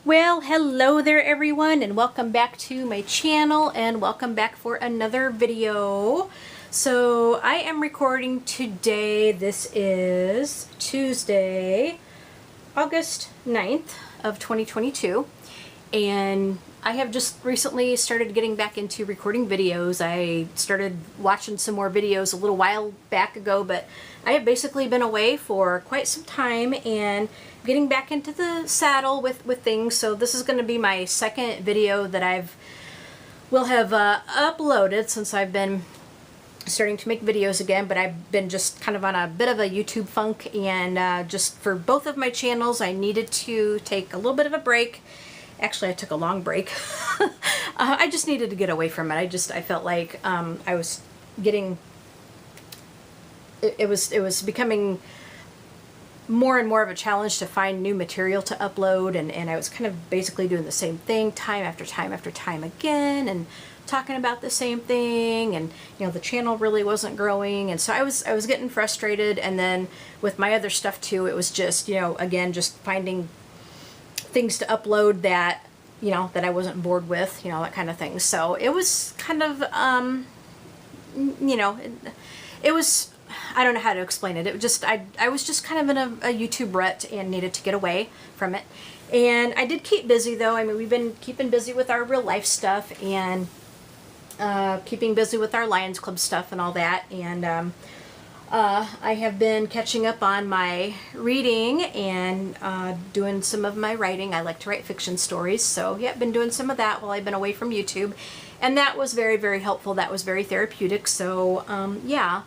Well, hello there everyone, and welcome back to my channel, and welcome back for another video. So I am recording today. This is Tuesday, August 9th of 2022, and I have just recently started getting back into recording videos. I started watching some more videos a little while back ago, but I have basically been away for quite some time and getting back into the saddle with things. So this is going to be my second video that will have uploaded since I've been starting to make videos again, but I've been just kind of on a bit of a YouTube funk, and just for both of my channels I needed to take a little bit of a break. Actually, I took a long break. I just needed to get away from it. I felt like I was getting, it was becoming more and more of a challenge to find new material to upload, and I was kind of basically doing the same thing time after time after time again, and talking about the same thing, and the channel really wasn't growing, and so I was getting frustrated. And then with my other stuff too, it was just again, just finding things to upload that that I wasn't bored with, that kind of thing. So it was kind of it was, I don't know how to explain it. It was just, I was just kind of in a YouTube rut and needed to get away from it. And I did keep busy though. I mean, we've been keeping busy with our real life stuff, and keeping busy with our Lions Club stuff and all that. And I have been catching up on my reading and doing some of my writing. I like to write fiction stories, so yeah, been doing some of that while I've been away from YouTube. And that was very, very helpful. That was very therapeutic. So yeah.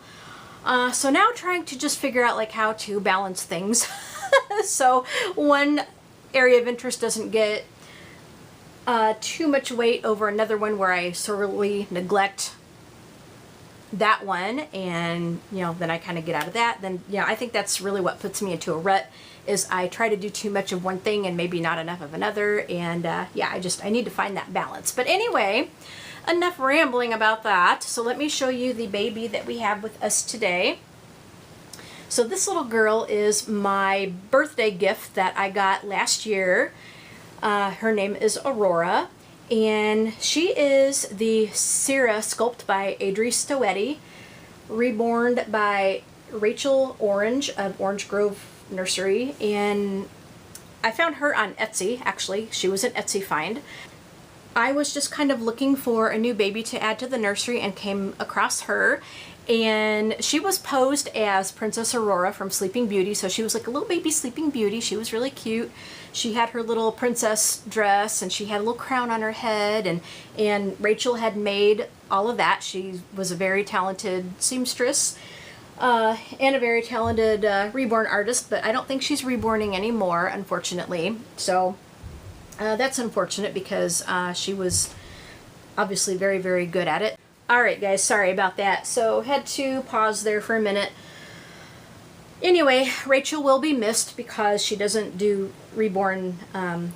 So now trying to just figure out like how to balance things. So one area of interest doesn't get too much weight over another one where I sorely neglect that one, and then I kind of get out of that. Then I think that's really what puts me into a rut, is I try to do too much of one thing and maybe not enough of another. And yeah, I need to find that balance. But anyway, enough rambling about that. So let me show you the baby that we have with us today. So this little girl is my birthday gift that I got last year. Her name is Aurora, and she is the Syrah sculpt by Adri Stoetti, reborn by Rachel Orange of Orange Grove Nursery. And I found her on Etsy. Actually, she was an Etsy find. I was just kind of looking for a new baby to add to the nursery and came across her, and she was posed as Princess Aurora from Sleeping Beauty. So she was like a little baby Sleeping Beauty. She was really cute. She had her little princess dress, and she had a little crown on her head, and Rachel had made all of that. She was a very talented seamstress and a very talented reborn artist, but I don't think she's reborning anymore, unfortunately. So that's unfortunate, because she was obviously very, very good at it. Alright guys, sorry about that. So had to pause there for a minute. Anyway, Rachel will be missed because she doesn't do reborn,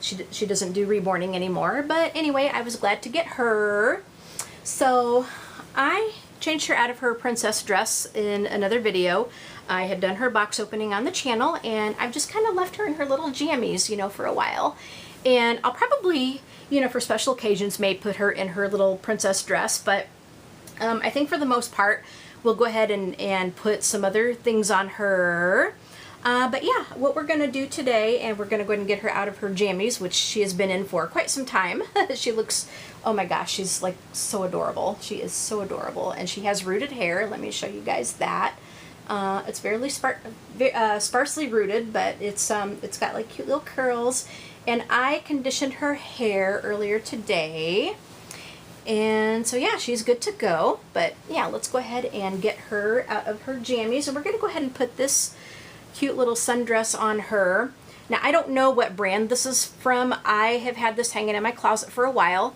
she doesn't do reborning anymore. But anyway, I was glad to get her. So I changed her out of her princess dress in another video. I had done her box opening on the channel, and I've just kind of left her in her little jammies, for a while. And I'll probably, for special occasions, may put her in her little princess dress, but I think for the most part, we'll go ahead and put some other things on her. But yeah, what we're going to do today, and we're going to go ahead and get her out of her jammies, which she has been in for quite some time. She looks, oh my gosh, she's like so adorable. She is so adorable, and she has rooted hair. Let me show you guys that. It's fairly sparsely rooted, but it's got like cute little curls. And I conditioned her hair earlier today. And so yeah, she's good to go. But yeah, let's go ahead and get her out of her jammies. And we're going to go ahead and put this cute little sundress on her. Now, I don't know what brand this is from. I have had this hanging in my closet for a while.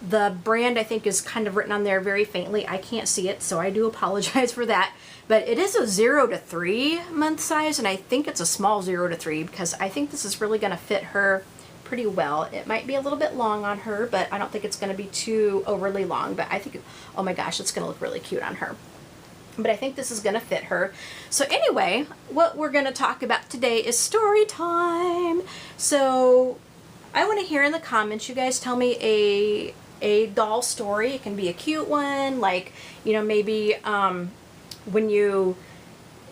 The brand, I think, is kind of written on there very faintly. I can't see it, so I do apologize for that. But it is a 0 to 3 month size, and I think it's a small 0 to 3, because I think this is really going to fit her pretty well. It might be a little bit long on her, but I don't think it's going to be too overly long. But I think, oh my gosh, it's going to look really cute on her. But I think this is going to fit her. So anyway, what we're going to talk about today is story time. So I want to hear in the comments, you guys tell me a doll story. It can be a cute one, like, you know, maybe when you,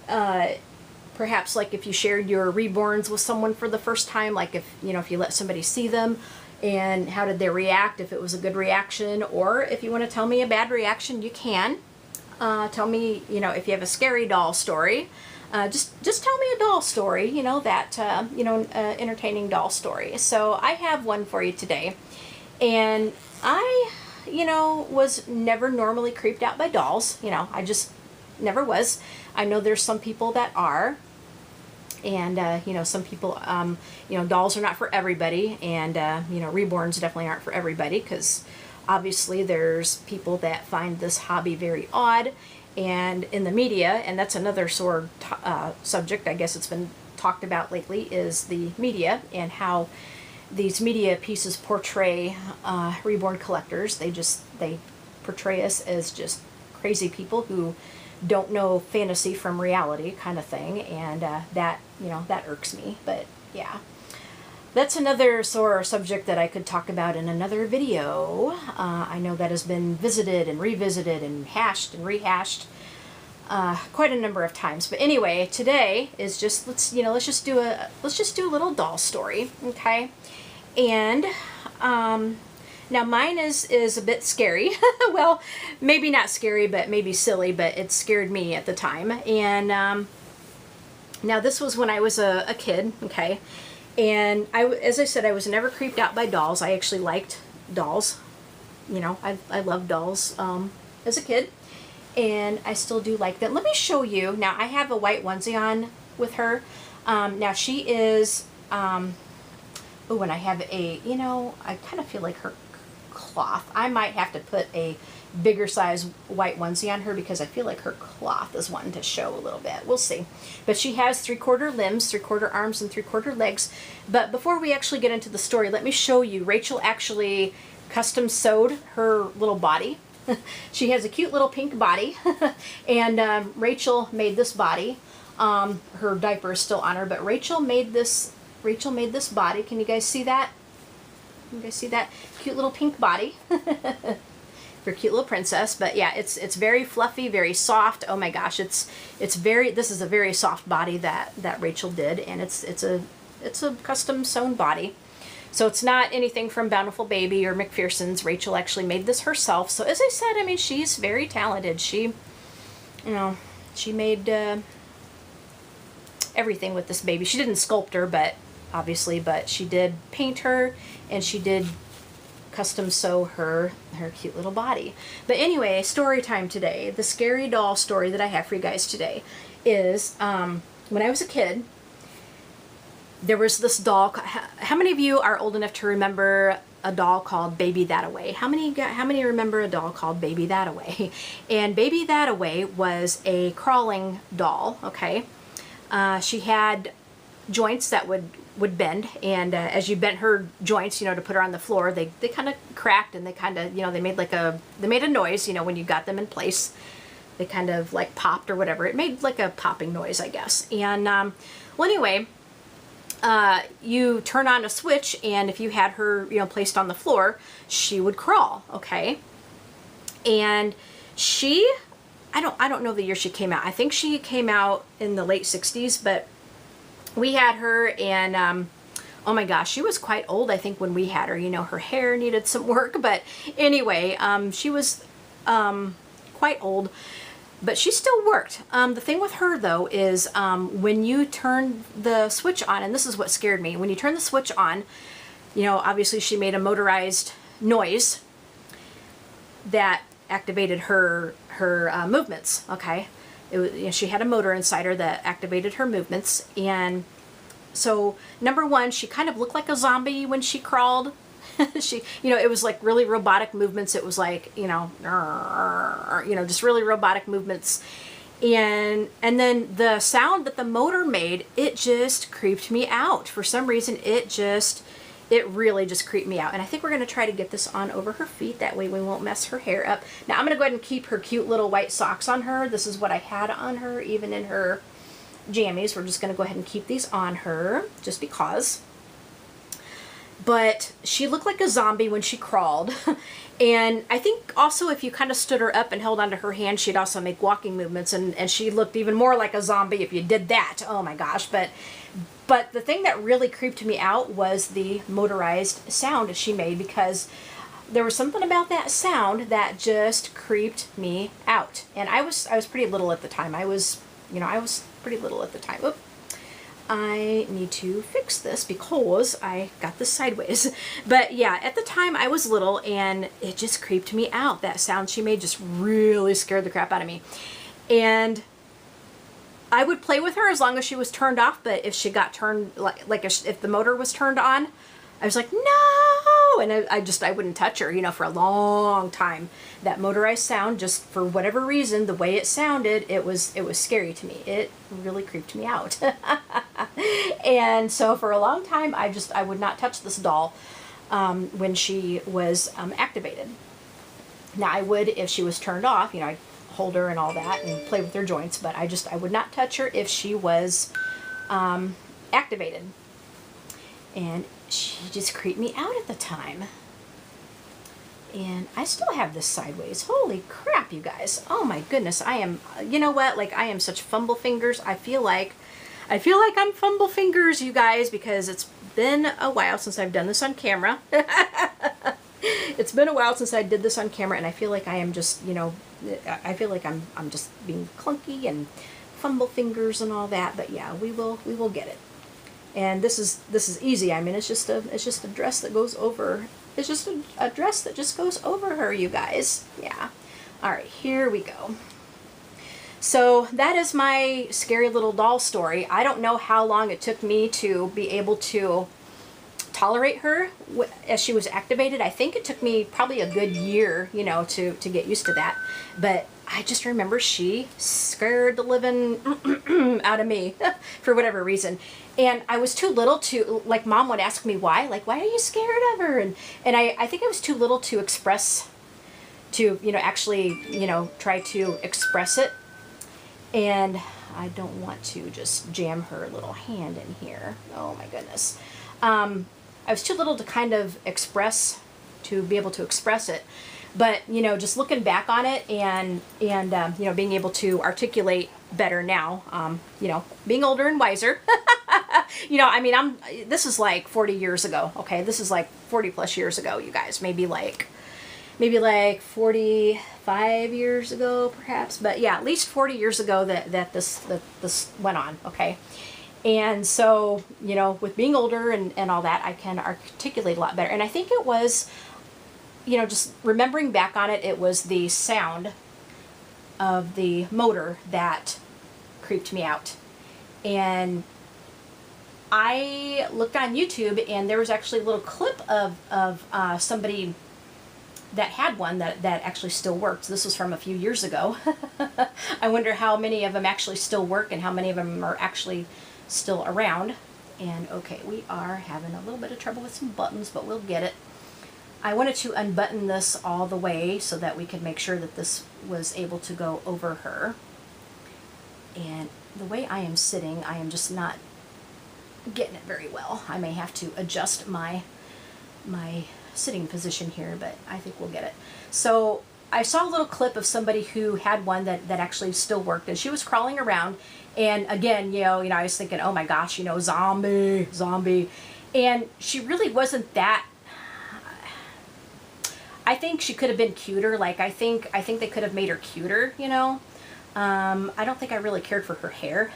perhaps like if you shared your reborns with someone for the first time, like if, you know, if you let somebody see them and how did they react, if it was a good reaction, or if you want to tell me a bad reaction, you can. Tell me, you know, if you have a scary doll story. Just tell me a doll story, you know, that, entertaining doll story. So I have one for you today. And I, you know, was never normally creeped out by dolls. You know, I just never was. I know there's some people that are. And, you know, some people, you know, dolls are not for everybody. And, you know, reborns definitely aren't for everybody, because obviously there's people that find this hobby very odd. And in the media, and that's another sore subject, I guess it's been talked about lately, is the media and how these media pieces portray reborn collectors. They portray us as just crazy people who don't know fantasy from reality, kind of thing, and that, you know, that irks me. But yeah, that's another sore subject that I could talk about in another video. I know that has been visited and revisited and hashed and rehashed quite a number of times. But anyway, today is just, let's just do a little doll story, okay? And now mine is a bit scary. Well, maybe not scary, but maybe silly, but it scared me at the time. And now this was when I was a kid, okay? And as I said, I was never creeped out by dolls. I actually liked dolls. You know, I loved dolls as a kid, and I still do like them. Let me show you. Now, I have a white onesie on with her. Now, she is, oh, and I have you know, I kind of feel like her cloth. I might have to put a bigger size white onesie on her because I feel like her cloth is wanting to show a little bit. We'll see. But she has 3/4 limbs, 3/4 arms, and 3/4 legs. But before we actually get into the story, let me show you. Rachel actually custom sewed her little body. She has a cute little pink body. And Rachel made this body. Her diaper is still on her, but Rachel made this body. Can you guys see that? Can you guys see that cute little pink body? For a cute little princess. But yeah, it's very fluffy, very soft. Oh my gosh, this is a very soft body that Rachel did, and it's a custom sewn body. So it's not anything from Bountiful Baby or McPherson's. Rachel actually made this herself. So as I said, I mean, she's very talented. She, you know, she made everything with this baby. She didn't sculpt her, but obviously, but she did paint her, and she did custom sew her cute little body. But anyway, story time today. The scary doll story that I have for you guys today is when I was a kid, there was this doll. How many of you are old enough to remember a doll called Baby That-A-Way? How many remember a doll called Baby That-A-Way? And Baby That-A-Way was a crawling doll, okay? She had joints that would bend, and as you bent her joints, you know, to put her on the floor, they kind of cracked, and they kind of, you know, they made a noise, you know, when you got them in place. They kind of like popped or whatever. It made like a popping noise, I guess. And well, anyway, you turn on a switch, and if you had her, you know, placed on the floor, she would crawl, okay? And I don't know the year she came out. I think she came out in the late 60s, but we had her, and oh my gosh, she was quite old, I think, when we had her. You know, her hair needed some work, but anyway, she was quite old, but she still worked. The thing with her, though, is when you turn the switch on, and this is what scared me, when you turn the switch on, you know, obviously she made a motorized noise that activated her movements, okay? It was, you know, she had a motor inside her that activated her movements. And so, number one, she kind of looked like a zombie when she crawled. She, you know, it was like really robotic movements. It was like, you know, just really robotic movements. And then the sound that the motor made, it just creeped me out. For some reason, it really just creeped me out. And I think we're going to try to get this on over her feet. That way we won't mess her hair up. Now I'm going to go ahead and keep her cute little white socks on her. This is what I had on her, even in her jammies. We're just going to go ahead and keep these on her, just because. but she looked like a zombie when she crawled. And I think also if you kind of stood her up and held onto her hand, she'd also make walking movements, and she looked even more like a zombie if you did that. Oh my gosh. But the thing that really creeped me out was the motorized sound she made, because there was something about that sound that just creeped me out. And I was pretty little at the time. I was pretty little at the time. Oop. I need to fix this because I got this sideways. But yeah, at the time I was little and it just creeped me out. That sound she made just really scared the crap out of me. And I would play with her as long as she was turned off, but if she got turned, if the motor was turned on, I was like, no! And I wouldn't touch her, you know, for a long time. That motorized sound, just for whatever reason, the way it sounded, it was scary to me. It really creeped me out. And so for a long time, I would not touch this doll when she was activated. Now I would if she was turned off, you know, I'd hold her and all that and play with her joints, but I would not touch her if she was activated. And she just creeped me out at the time. And I still have this sideways. Holy crap, you guys. Oh my goodness. I am, you know what? Like, I am such fumble fingers. I feel like I'm fumble fingers, you guys, because it's been a while since I've done this on camera. It's been a while since I did this on camera, and I feel like I am just, you know, I feel like I'm just being clunky and fumble fingers and all that. But yeah, we will get it. And this is easy. I mean, it's just a dress that goes over. It's just a dress that just goes over her, you guys. Yeah. All right, here we go. So that is my scary little doll story. I don't know how long it took me to be able to tolerate her as she was activated. I think it took me probably a good year, you know, to get used to that. But I just remember she scared the living out of me for whatever reason. And I was too little to, like, Mom would ask me why. Like, why are you scared of her? And I think I was too little to express, to, you know, actually, you know, try to express it. And I don't want to just jam her little hand in here. Oh my goodness. I was too little to kind of be able to express it. But, you know, just looking back on it and you know, being able to articulate better now, you know, being older and wiser. You know, I mean, this is like 40 years ago, okay? This is like 40 plus years ago, you guys. Maybe like 45 years ago, perhaps. But yeah, at least 40 years ago that this went on, okay? And so, you know, with being older and all that, I can articulate a lot better. And I think it was, you know, just remembering back on it, it was the sound of the motor that creeped me out. And I looked on YouTube, and there was actually a little clip of somebody that had one that actually still works. This was from a few years ago. I wonder how many of them actually still work and how many of them are actually still around. And okay, we are having a little bit of trouble with some buttons, but we'll get it. I wanted to unbutton this all the way so that we could make sure that this was able to go over her. And the way I am sitting, I am just not getting it very well. I may have to adjust my sitting position here, but I think we'll get it. So I saw a little clip of somebody who had one that actually still worked, and she was crawling around. And again, you know, I was thinking, oh my gosh, you know, zombie. And she really wasn't that. I think she could have been cuter. Like, I think they could have made her cuter, you know. I don't think I really cared for her hair.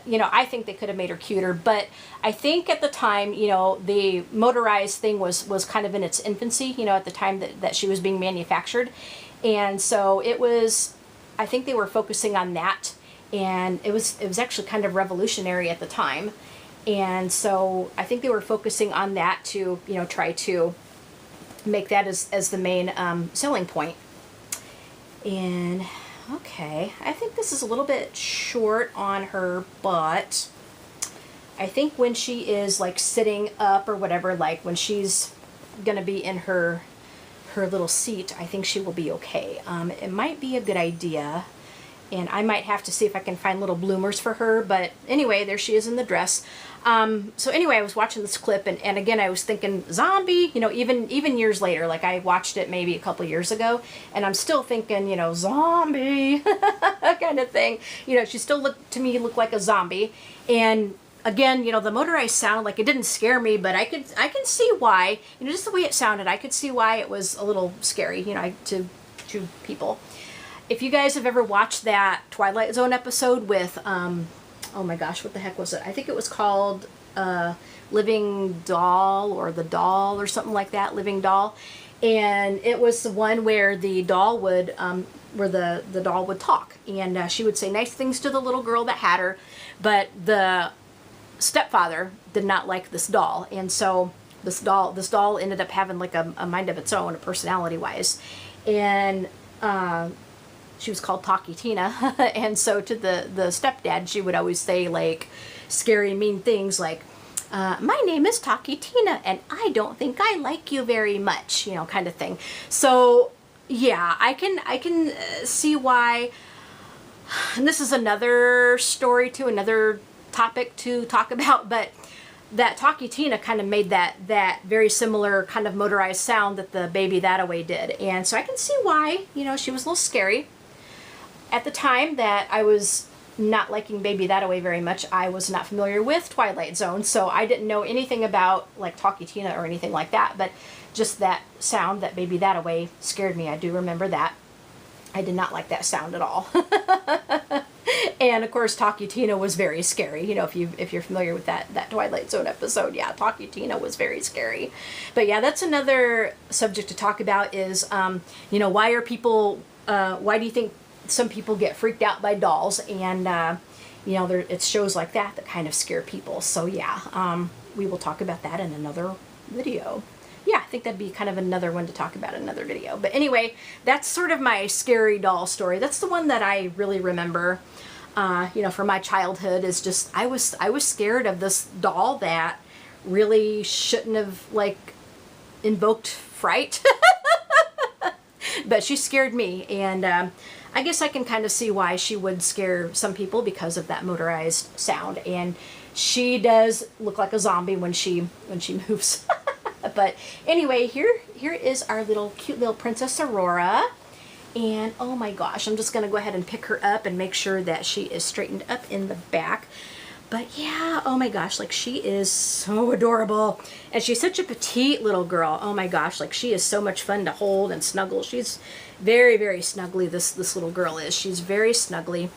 You know, I think they could have made her cuter, but I think at the time, you know, the motorized thing was kind of in its infancy, you know, at the time that she was being manufactured. And so it was, I think they were focusing on that, and it was actually kind of revolutionary at the time. And so I think they were focusing on that to, you know, try to make that as the main selling point. And okay, I think this is a little bit short on her butt. I think when she is like sitting up or whatever, like when she's gonna be in her little seat, I think she will be okay. It might be a good idea And I might have to see if I can find little bloomers for her. But anyway, there she is in the dress. So anyway, I was watching this clip, and again, I was thinking zombie, you know, even years later, like I watched it maybe a couple years ago, and I'm still thinking, you know, zombie kind of thing. You know, she still looked like a zombie. And again, you know, the motorized sound, like, it didn't scare me, but I can see why, you know, just the way it sounded, I could see why it was a little scary, you know, to people. If you guys have ever watched that Twilight Zone episode with, oh my gosh, what the heck was it? I think it was called Living Doll, or The Doll, or something like that, Living Doll. And it was the one where the doll would, the doll would talk. And she would say nice things to the little girl that had her. But the stepfather did not like this doll. And so this doll ended up having like a mind of its own, personality-wise. And she was called Talkie Tina. And so to the stepdad, she would always say like scary, mean things like, my name is Talkie Tina, and I don't think I like you very much, you know, kind of thing. So yeah, I can see why. And this is another story too, another topic to talk about, but that Talkie Tina kind of made that very similar kind of motorized sound that the Baby That-A-Way did. And so I can see why, you know, she was a little scary. At the time that I was not liking Baby That-A-Way very much, I was not familiar with Twilight Zone, so I didn't know anything about like Talkie Tina or anything like that, but just that sound, that Baby That-A-Way, scared me. I do remember that. I did not like that sound at all. And of course, Talkie Tina was very scary. You know, if you're familiar with that Twilight Zone episode, yeah, Talkie Tina was very scary. But yeah, that's another subject to talk about. Is you know, why are people? Why do you think some people get freaked out by dolls? And you know, it's shows like that kind of scare people. So yeah, we will talk about that in another video. Yeah, I think that'd be kind of another one to talk about in another video. But anyway, that's sort of my scary doll story. That's the one that I really remember, you know, from my childhood. Is just I was scared of this doll that really shouldn't have like invoked fright. But she scared me, and I guess I can kind of see why she would scare some people because of that motorized sound. And she does look like a zombie when she moves. But anyway, here is our cute little Princess Aurora. And oh my gosh, I'm just going to go ahead and pick her up and make sure that she is straightened up in the back. But yeah, oh my gosh, like she is so adorable. And she's such a petite little girl. Oh my gosh, like she is so much fun to hold and snuggle. She's very, very snuggly, this little girl is. She's very snuggly.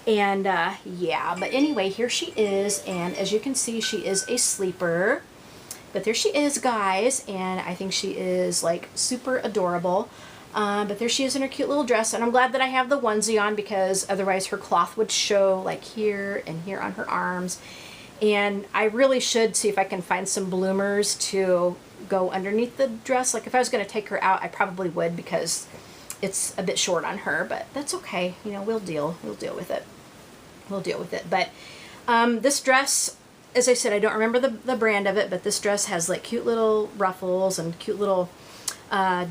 And yeah, but anyway, here she is. And as you can see, she is a sleeper. But there she is, guys, and I think she is like super adorable. But there she is in her cute little dress, and I'm glad that I have the onesie on because otherwise her cloth would show like here and here on her arms. And I really should see if I can find some bloomers to go underneath the dress. Like if I was going to take her out, I probably would because it's a bit short on her, but that's okay. You know, we'll deal with it. We'll deal with it. But this dress, as I said, I don't remember the brand of it, but this dress has like cute little ruffles and cute little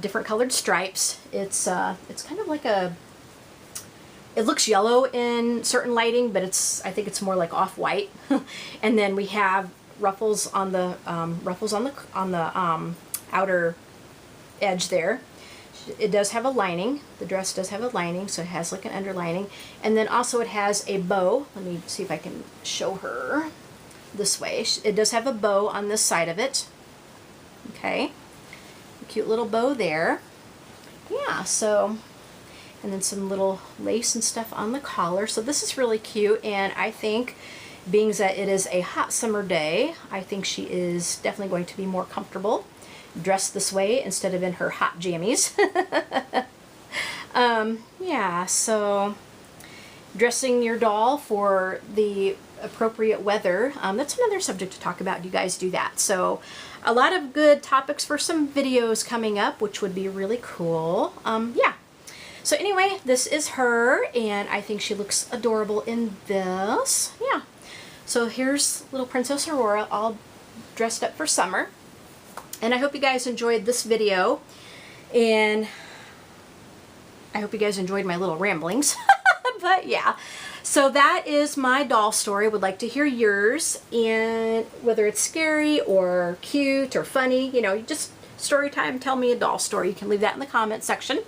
different colored stripes. It's kind of like it looks yellow in certain lighting, but I think it's more like off-white. And then we have ruffles on the outer edge there. It does have a lining. The dress does have a lining, so it has like an underlining. And then also it has a bow. Let me see if I can show her this way. It does have a bow on this side of it. Okay, a cute little bow there. Yeah, so, and then some little lace and stuff on the collar. So this is really cute, and I think, being that it is a hot summer day, I think she is definitely going to be more comfortable dressed this way instead of in her hot jammies. Yeah, so dressing your doll for the appropriate weather, that's another subject to talk about. You guys do that. So a lot of good topics for some videos coming up, which would be really cool. Yeah. So anyway, this is her, and I think she looks adorable in this. Yeah. So here's little Princess Aurora all dressed up for summer. And I hope you guys enjoyed this video, and I hope you guys enjoyed my little ramblings. But yeah, so that is my doll story. Would like to hear yours, and whether it's scary or cute or funny, you know, just story time, tell me a doll story. You can leave that in the comment section.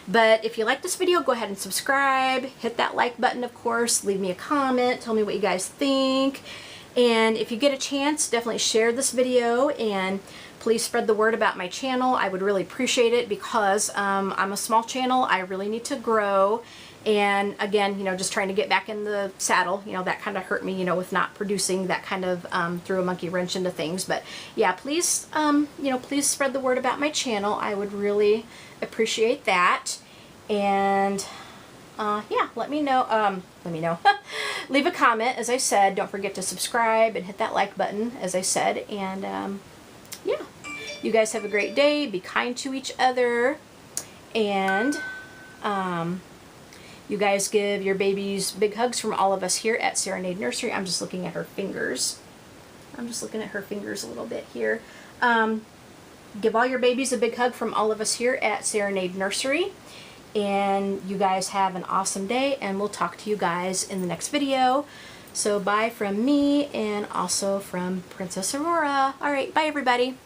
But if you like this video, go ahead and subscribe, hit that like button, of course, leave me a comment, tell me what you guys think. And if you get a chance, definitely share this video, and please spread the word about my channel. I would really appreciate it, because I'm a small channel. I really need to grow. And again, you know, just trying to get back in the saddle, you know, that kind of hurt me, you know, with not producing. That kind of threw a monkey wrench into things. But yeah, please, you know, please spread the word about my channel. I would really appreciate that. And yeah, let me know. Leave a comment, as I said. Don't forget to subscribe and hit that like button, as I said. And yeah, you guys have a great day. Be kind to each other. And you guys give your babies big hugs from all of us here at Serenade Nursery. I'm just looking at her fingers. I'm just looking at her fingers a little bit here. Give all your babies a big hug from all of us here at Serenade Nursery. And you guys have an awesome day, and we'll talk to you guys in the next video. So bye from me, and also from Princess Aurora. All right, bye everybody.